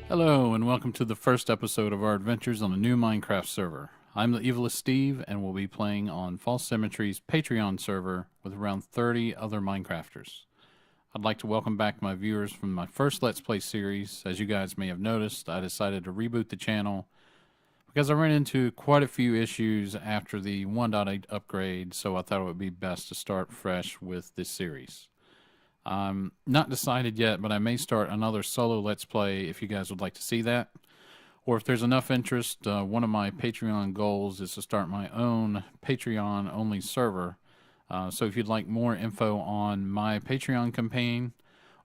Hello, and welcome to the first episode of our adventures on a new Minecraft server. I'm TheEvilestSteve, and we'll be playing on False Symmetry's Patreon server with around 30 other Minecrafters. I'd like to welcome back my viewers from my first Let's Play series. As you guys may have noticed, I decided to reboot the channel because I ran into quite a few issues after the 1.8 upgrade, so I thought it would be best to start fresh with this series. I'm not decided yet, but I may start another solo Let's Play if you guys would like to see that. Or if there's enough interest, one of my Patreon goals is to start my own Patreon-only server. So if you'd like more info on my Patreon campaign,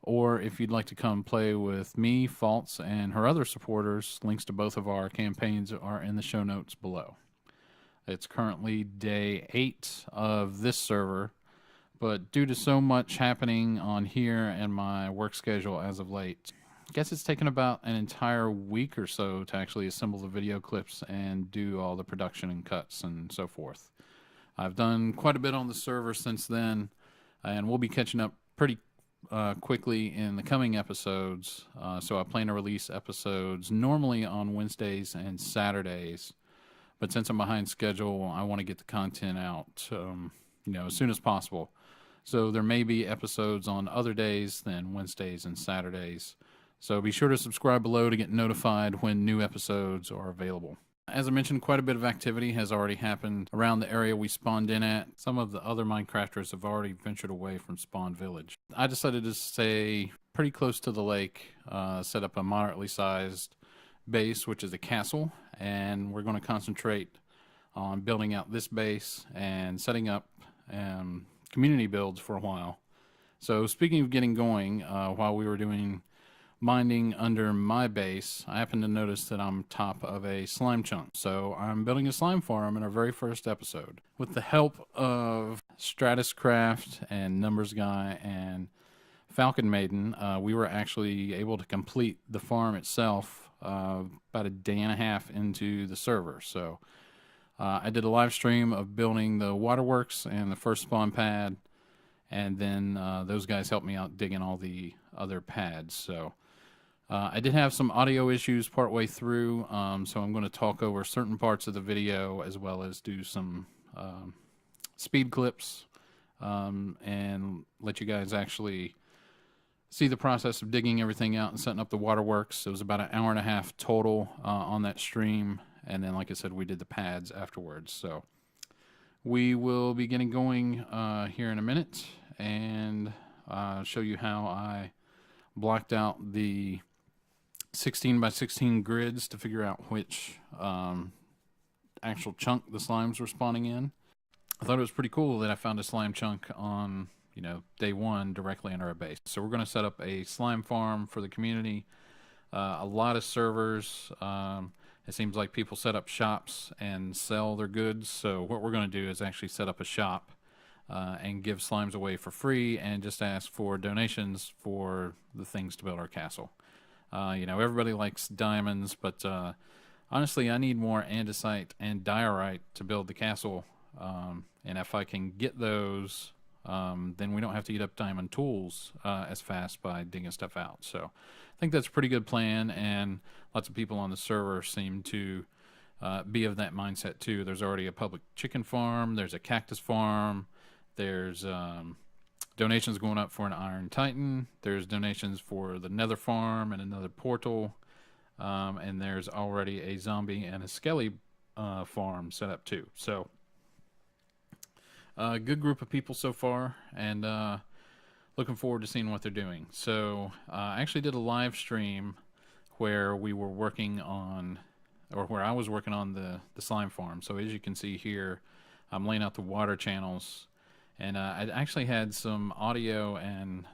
or if you'd like to come play with me, False, and her other supporters, links to both of our campaigns are in the show notes below. It's currently day 8 of this server. But due to so much happening on here and my work schedule as of late, I guess it's taken about an entire week or so to actually assemble the video clips and do all the production and cuts and so forth. I've done quite a bit on the server since then, and we'll be catching up pretty quickly in the coming episodes. So I plan to release episodes normally on Wednesdays and Saturdays. But since I'm behind schedule, I want to get the content out as soon as possible. So there may be episodes on other days than Wednesdays and Saturdays. So be sure to subscribe below to get notified when new episodes are available. As I mentioned, quite a bit of activity has already happened around the area we spawned in at. Some of the other Minecrafters have already ventured away from Spawn Village. I decided to stay pretty close to the lake, set up a moderately sized base, which is a castle, and we're going to concentrate on building out this base and setting up community builds for a while. So speaking of getting going, while we were doing mining under my base, I happened to notice that I'm top of a slime chunk. So I'm building a slime farm in our very first episode. With the help of Stratuscraft and Numbers Guy and Falcon Maiden, we were actually able to complete the farm itself about a day and a half into the server. So I did a live stream of building the waterworks and the first spawn pad, and then those guys helped me out digging all the other pads. So I did have some audio issues partway through, so I'm going to talk over certain parts of the video as well as do some speed clips and let you guys actually see the process of digging everything out and setting up the waterworks. It was about an hour and a half total on that stream. And then, like I said, we did the pads afterwards. So we will be getting going here in a minute and show you how I blocked out the 16 by 16 grids to figure out which actual chunk the slimes were spawning in. I thought it was pretty cool that I found a slime chunk on day 1 directly under our base. So we're going to set up a slime farm for the community. A lot of servers. It seems like people set up shops and sell their goods. So what we're going to do is actually set up a shop and give slimes away for free and just ask for donations for the things to build our castle. Everybody likes diamonds, but honestly, I need more andesite and diorite to build the castle. And if I can get those, then we don't have to eat up diamond tools as fast by digging stuff out. So I think that's a pretty good plan, and lots of people on the server seem to be of that mindset too. There's already a public chicken farm, there's a cactus farm, there's donations going up for an Iron Titan, there's donations for the Nether farm and another portal, and there's already a zombie and a skelly farm set up too. So good group of people so far, and looking forward to seeing what they're doing. So I actually did a live stream where we were working on, or where I was working on the slime farm. So as you can see here, I'm laying out the water channels, and I actually had some audio and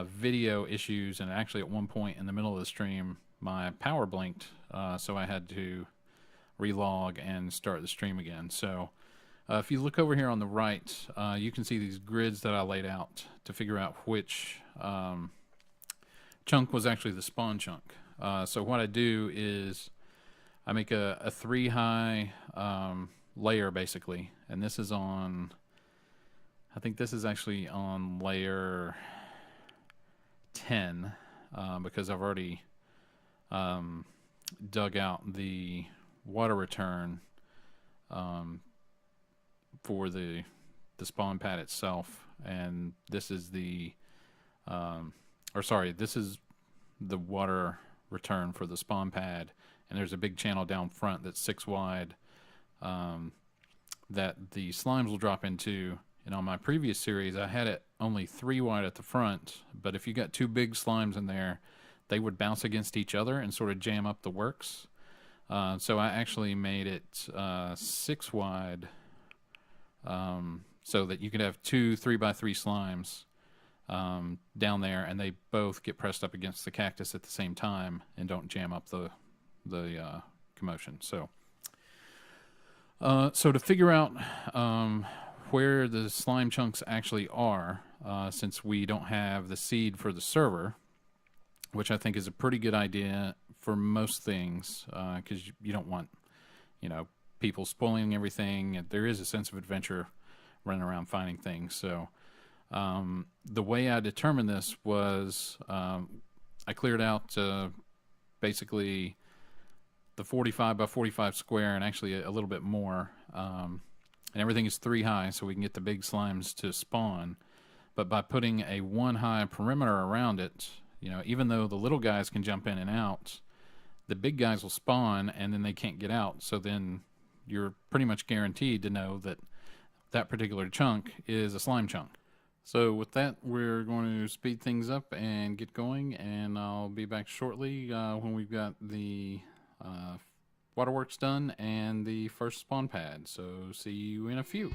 video issues, and actually at one point in the middle of the stream my power blinked, so I had to relog and start the stream again. So if you look over here on the right, you can see these grids that I laid out to figure out which chunk was actually the spawn chunk. So what I do is I make a 3-high layer basically, and this is on, I think this is actually on layer 10 because I've already dug out the water return for the spawn pad itself, and this is this is the water return for the spawn pad, and there's a big channel down front that's 6 wide that the slimes will drop into. And on my previous series, I had it only 3 wide at the front, but if you got 2 big slimes in there, they would bounce against each other and sort of jam up the works. So I actually made it 6 wide, so that you could have 2 3x3 slimes down there, and they both get pressed up against the cactus at the same time and don't jam up the commotion. So to figure out where the slime chunks actually are, since we don't have the seed for the server, which I think is a pretty good idea for most things, because you don't want, people spoiling everything. There is a sense of adventure running around finding things. So the way I determined this was I cleared out basically the 45 by 45 square, and actually a little bit more, and everything is 3 high, so we can get the big slimes to spawn. But by putting a 1 high perimeter around it, even though the little guys can jump in and out, the big guys will spawn and then they can't get out. So then you're pretty much guaranteed to know that that particular chunk is a slime chunk. So with that, we're going to speed things up and get going, and I'll be back shortly when we've got the waterworks done and the first spawn pad. So see you in a few.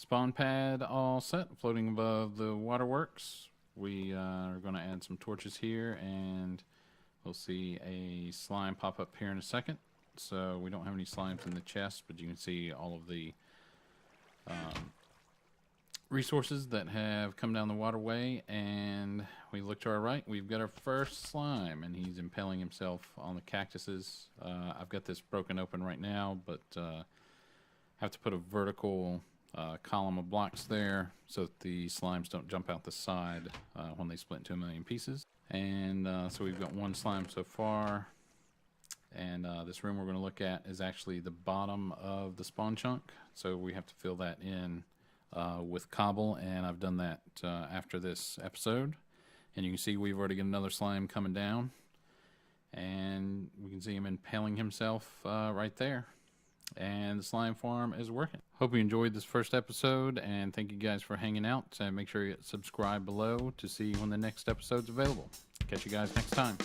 Spawn pad all set, floating above the waterworks. We are going to add some torches here, and we'll see a slime pop up here in a second. So we don't have any slimes in the chest, but you can see all of the resources that have come down the waterway. And we look to our right, we've got our first slime, and he's impaling himself on the cactuses. I've got this broken open right now, but have to put a vertical column of blocks there so that the slimes don't jump out the side when they split into a million pieces. And so we've got one slime so far. And this room we're going to look at is actually the bottom of the spawn chunk, so we have to fill that in with cobble, and I've done that after this episode. And you can see we've already got another slime coming down, and we can see him impaling himself right there. And the slime farm is working. Hope you enjoyed this first episode, and thank you guys for hanging out. And make sure you subscribe below to see when the next episode's available. Catch you guys next time.